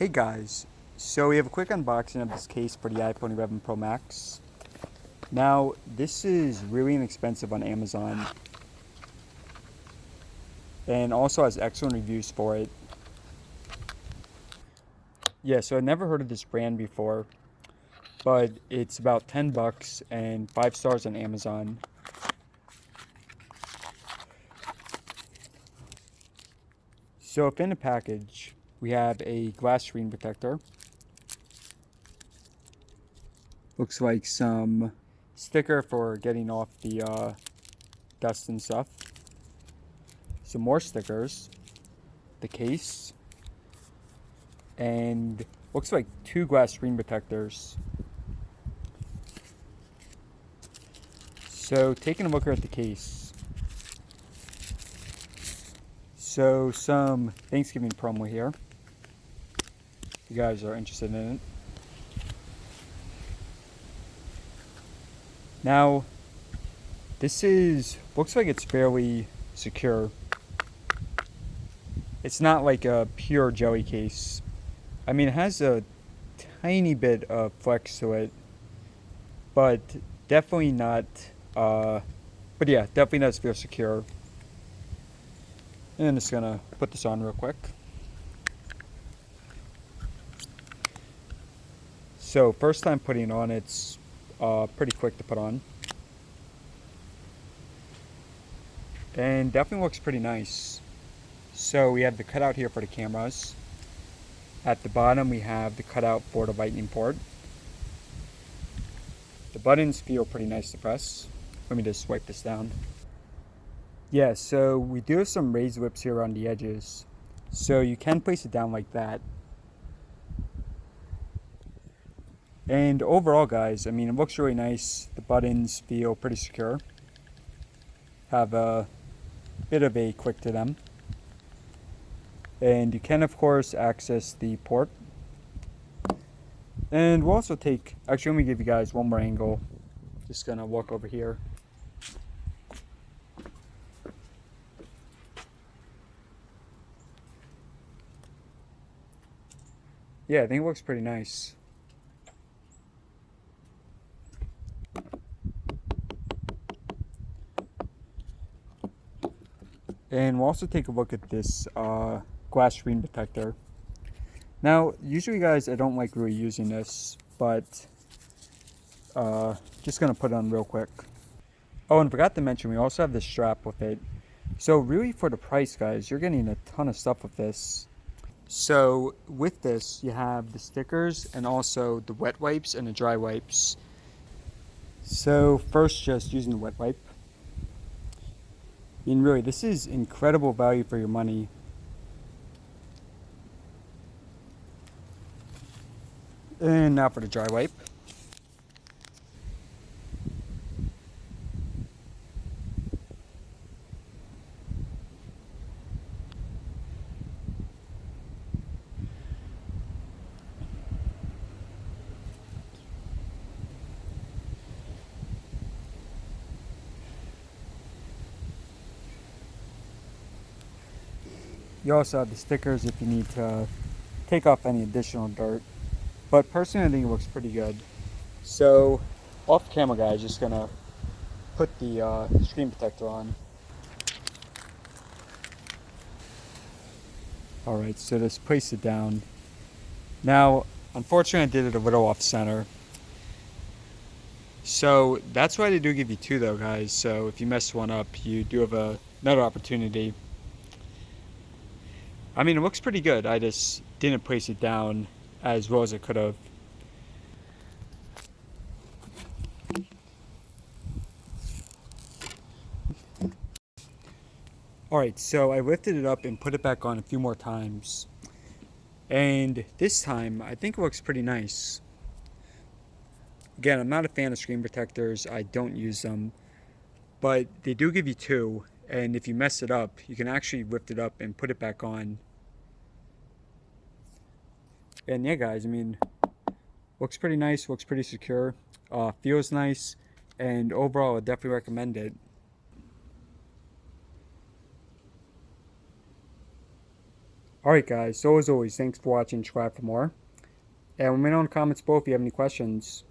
Hey guys, so we have a quick unboxing of this case for the iPhone 11 Pro Max. Now, this is really inexpensive on Amazon and also has excellent reviews for it. Yeah, so I've never heard of this brand before, but it's about 10 bucks and 5 stars on Amazon. So within the package, we have a glass screen protector. Looks like some sticker for getting off the dust and stuff. Some more stickers, the case, and looks like 2 glass screen protectors. So taking a look at the case. So some Thanksgiving promo here. If you guys are interested in it. Now, this looks like it's fairly secure. It's not like a pure jelly case. I mean, it has a tiny bit of flex to it, but definitely not, but yeah, definitely does feel secure. And I'm just gonna put this on real quick. So first time putting it on, it's pretty quick to put on. And definitely looks pretty nice. So we have the cutout here for the cameras. At the bottom we have the cutout for the lightning port. The buttons feel pretty nice to press. Let me just wipe this down. Yeah, so we do have some raised lips here on the edges. So you can place it down like that. And overall, guys, I mean, it looks really nice. The buttons feel pretty secure. Have a bit of a click to them. And you can, of course, access the port. And we'll also actually, let me give you guys one more angle. Just gonna walk over here. Yeah, I think it looks pretty nice. And we'll also take a look at this glass screen protector. Now, usually guys, I don't like really using this, but just gonna put it on real quick. Oh, and forgot to mention, we also have this strap with it. So really for the price, guys, you're getting a ton of stuff with this. So with this, you have the stickers and also the wet wipes and the dry wipes. So first, just using the wet wipe. I mean, really, this is incredible value for your money. And now for the dry wipe. You also have the stickers if you need to take off any additional dirt. But personally, I think it looks pretty good. So, off camera, guys, just gonna put the screen protector on. Alright, so just place it down. Now, unfortunately, I did it a little off center. So, that's why they do give you 2 though, guys. So, if you mess one up, you do have another opportunity. I mean, it looks pretty good. I just didn't place it down as well as I could have. Alright, so I lifted it up and put it back on a few more times. And this time, I think it looks pretty nice. Again, I'm not a fan of screen protectors. I don't use them. But they do give you 2. And if you mess it up, you can actually lift it up and put it back on. And yeah, guys, I mean, looks pretty nice, looks pretty secure, feels nice, and overall, I definitely recommend it. Alright guys, so as always, thanks for watching, subscribe for more. And let me know in the comments below if you have any questions.